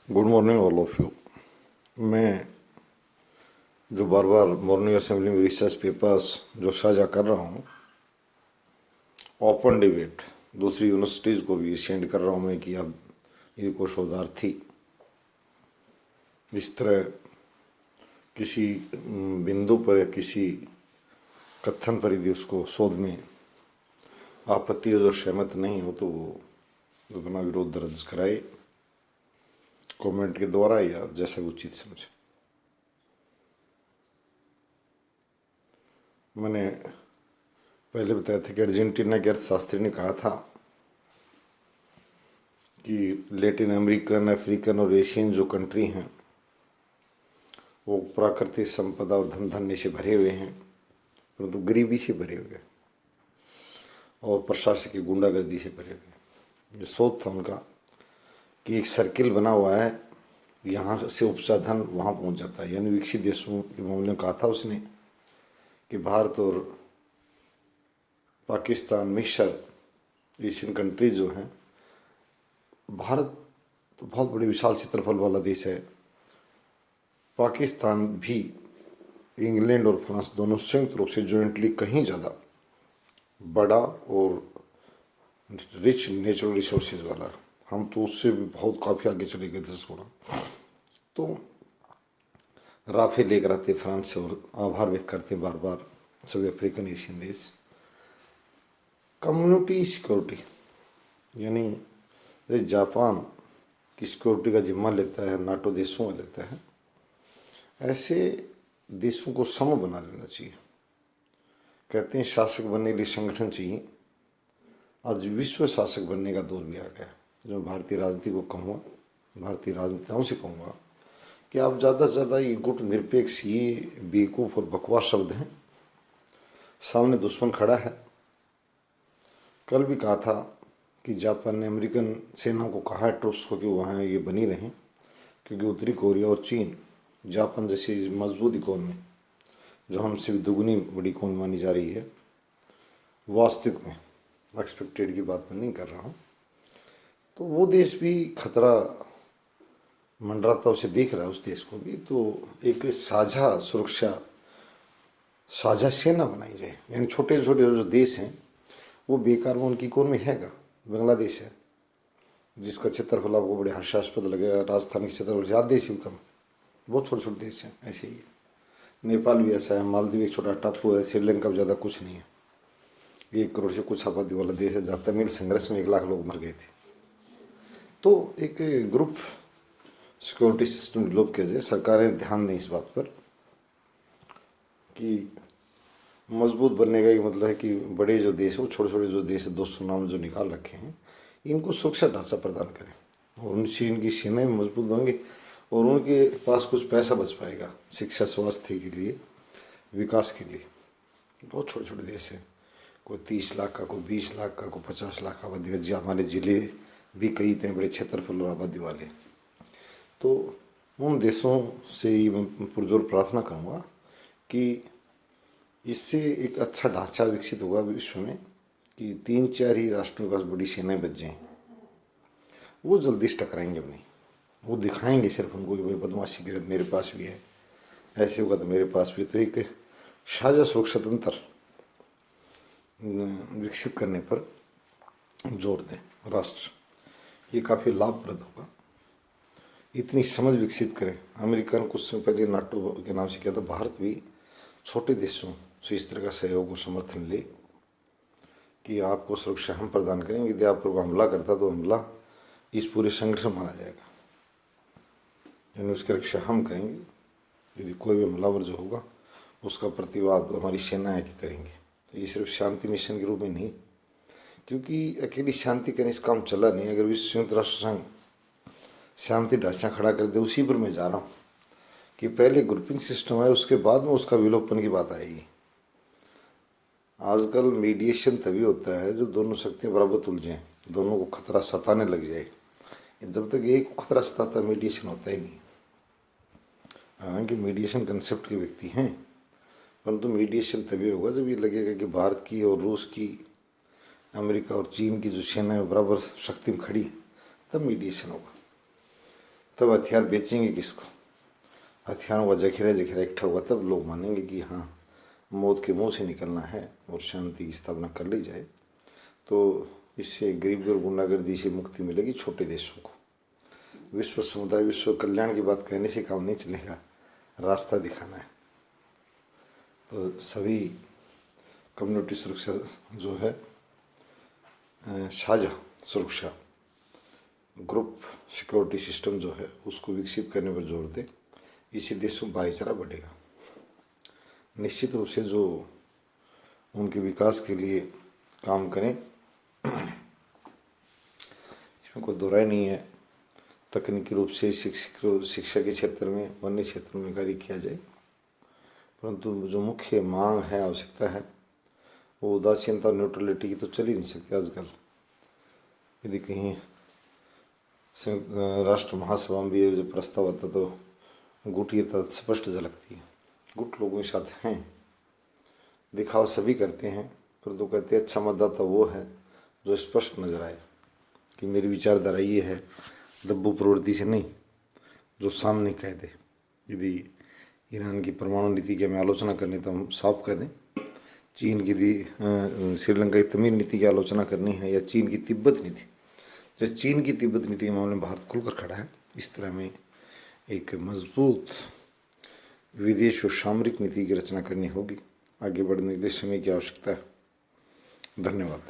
Good morning all of you. मैं जो बार बार morning assembly में रिसर्च पेपर्स जो साझा कर रहा हूँ, ओपन डिबेट दूसरी यूनिवर्सिटीज़ को भी सेंड कर रहा हूँ मैं कि अब ये को शोधार्थी इस तरह किसी बिंदु पर या किसी कथन पर यदि उसको शोध में आपत्ति हो, जो सहमत नहीं हो, तो वो अपना विरोध दर्ज कराए कमेंट के द्वारा या जैसे उचित समझे। मैंने पहले बताया था कि अर्जेंटीना के अर्थशास्त्री ने कहा था कि लैटिन अमेरिकन, अफ्रीकन और एशियन जो कंट्री हैं वो प्राकृतिक संपदा और धन धन्य से भरे हुए हैं, परंतु गरीबी से भरे हुए हैं और प्रशासकीय गुंडागर्दी से भरे हुए हैं। ये सोच था उनका कि एक सर्किल बना हुआ है, यहाँ से उपजा धन वहाँ पहुँच जाता है। यानी विकसित देशों के मामले में कहा था उसने कि भारत और पाकिस्तान, मिस्र, एशियन कंट्रीज जो हैं, भारत तो बहुत बड़े विशाल क्षेत्रफल वाला देश है, पाकिस्तान भी इंग्लैंड और फ्रांस दोनों संयुक्त रूप से जॉइंटली कहीं ज़्यादा बड़ा और रिच नेचुरल रिसोर्सेज वाला, हम तो उससे भी बहुत काफ़ी आगे चले गए 10 गुना। तो राफेल लेकर आते फ्रांस से और आभार व्यक्त करते बार बार सभी अफ्रीकन एशियन देश। कम्युनिटी सिक्योरिटी यानी जैसे जापान की सिक्योरिटी का जिम्मा लेता है, नाटो देशों में लेता है, ऐसे देशों को सम बना लेना चाहिए। कहते हैं शासक बनने के लिए संगठन चाहिए। आज विश्व शासक बनने का दौर भी आ गया। जो भारतीय राजनीति को कहूँगा, भारतीय राजनेताओं से कहूँगा कि आप ज़्यादा से ज़्यादा ये गुट निरपेक्ष, ये बेवकूफ़ और बकवास शब्द हैं। सामने दुश्मन खड़ा है। कल भी कहा था कि जापान ने अमेरिकन सेना को कहा है, ट्रूप्स को, कि वहाँ ये बनी रहें, क्योंकि उत्तरी कोरिया और चीन जापान जैसी मजबूत इकोनॉमी, जो हमसे भी दुगनी बड़ी इकोनॉमी मानी जा रही है, वास्तविक में एक्सपेक्टेड की बात मैं नहीं कर रहा हूँ, तो वो देश भी खतरा मंडराता उसे देख रहा है, उस देश को भी। तो एक साझा सुरक्षा, साझा सेना बनाई जाए। यानी छोटे छोटे जो देश हैं वो बेकार में उनकी इकोनॉमी हैगा। बांग्लादेश है जिसका क्षेत्रफल आपको बड़े हास्यास्पद लगेगा, राजस्थान के क्षेत्रफल ज़्यादा देश ही कम, बहुत छोटे छोटे देश हैं। ऐसे ही नेपाल भी ऐसा है, मालदीव एक छोटा टापू है, श्रीलंका भी ज़्यादा कुछ नहीं है, 1 करोड़ से कुछ आबादी वाला देश है, जहाँ तमिल संघर्ष में 1 लाख लोग मर गए थे। तो एक ग्रुप सिक्योरिटी सिस्टम डेवलप किया जाए। सरकारें ध्यान दें इस बात पर कि मजबूत बनने का एक मतलब है कि बड़े जो देश हैं, वो छोटे छोटे जो देश है, 200 नाम जो निकाल रखे हैं, इनको सुरक्षा ढांचा प्रदान करें और उनसे इनकी सेनाएं मजबूत होंगी और उनके पास कुछ पैसा बच पाएगा शिक्षा, स्वास्थ्य के लिए, विकास के लिए। बहुत छोटे छोटे देश हैं, कोई 30 लाख का, कोई 20 लाख का, कोई 50 लाख आबादी का। जी हमारे ज़िले भी कई इतने बड़े क्षेत्रफल और आबादी वाले। तो उन देशों से ही मैं पुरजोर प्रार्थना करूँगा कि इससे एक अच्छा ढांचा विकसित होगा विश्व में कि 3-4 ही राष्ट्रों के पास बड़ी सेनाएं बच जाएं। वो जल्दी से टकराएंगे अब नहीं, वो दिखाएंगे सिर्फ उनको कि भाई बदमाशी की मेरे पास भी है, ऐसे होगा तो मेरे पास भी। तो एक साझा सुरक्षा तंत्र विकसित करने पर जोर दें राष्ट्र, ये काफ़ी लाभप्रद होगा। इतनी समझ विकसित करें। अमेरिका ने कुछ समय पहले नाटो के नाम से किया था, भारत भी छोटे देशों से इस तरह का सहयोग और समर्थन ले कि आपको सुरक्षा हम प्रदान करेंगे, यदि आप पर हमला करता तो हमला इस पूरे संगठन माना जाएगा, यानी उसकी रक्षा हम करेंगे। यदि कोई भी हमलावर जो होगा उसका प्रतिवाद हमारी सेनाएं की करेंगे। तो ये सिर्फ शांति मिशन के रूप में नहीं, क्योंकि अकेली शांति करने से काम चला नहीं। अगर विश्व संयुक्त राष्ट्र संघ शांति ढांचा खड़ा कर दे, उसी पर मैं जा रहा हूँ कि पहले ग्रुपिंग सिस्टम है, उसके बाद में उसका विलोपन की बात आएगी। आजकल मीडिएशन तभी होता है जब दोनों शक्तियाँ बराबर तुलझें, दोनों को खतरा सताने लग जाए। जब तक एक को खतरा सताता है, मीडिएशन होता ही नहीं। हालांकि मीडिएशन कंसेप्ट के व्यक्ति हैं, परंतु मीडिएशन तभी होगा जब ये लगेगा कि भारत की और रूस की, अमेरिका और चीन की जो सेना है बराबर शक्ति में खड़ी, तब मीडिएशन होगा। तब हथियार बेचेंगे किसको? हथियारों का जखीरा जखीरा इकट्ठा होगा तब लोग मानेंगे कि हाँ, मौत के मुंह से निकलना है और शांति की स्थापना कर ली जाए। तो इससे गरीबी और गुंडागर्दी से मुक्ति मिलेगी छोटे देशों को। विश्व समुदाय विश्व कल्याण की बात कहने से काम नहीं चलेगा, रास्ता दिखाना है। तो सभी कम्युनिटी सुरक्षा जो है, साझा सुरक्षा ग्रुप सिक्योरिटी सिस्टम जो है, उसको विकसित करने पर जोर दें। इससे देशों में भाईचारा बढ़ेगा। निश्चित रूप से जो उनके विकास के लिए काम करें, इसमें कोई दो राय नहीं है। तकनीकी रूप से शिक्षा के क्षेत्र में, अन्य क्षेत्रों में कार्य किया जाए, परंतु जो मुख्य मांग है, आवश्यकता है, वो उदासीनता और न्यूट्रलिटी की तो चल ही नहीं सकती आजकल। यदि कहीं राष्ट्र महासभा में भी जब प्रस्ताव आता तो गुटियता स्पष्ट झलकती है। गुट लोगों के साथ हैं, दिखावा सभी करते हैं, परंतु कहते हैं अच्छा मतदाता वो है जो स्पष्ट नजर आए कि मेरी विचारधारा ये है, दब्बू प्रवृत्ति से नहीं, जो सामने कह दे। यदि ईरान की परमाणु नीति की हमें आलोचना करनी तो हम साफ कह दें। चीन की श्रीलंका की तमिल नीति की आलोचना करनी है, या चीन की तिब्बत नीति, जैसे चीन की तिब्बत नीति के मामले में भारत खुलकर खड़ा है, इस तरह में एक मजबूत विदेश और सामरिक नीति की रचना करनी होगी। आगे बढ़ने के लिए समय की आवश्यकता है। धन्यवाद।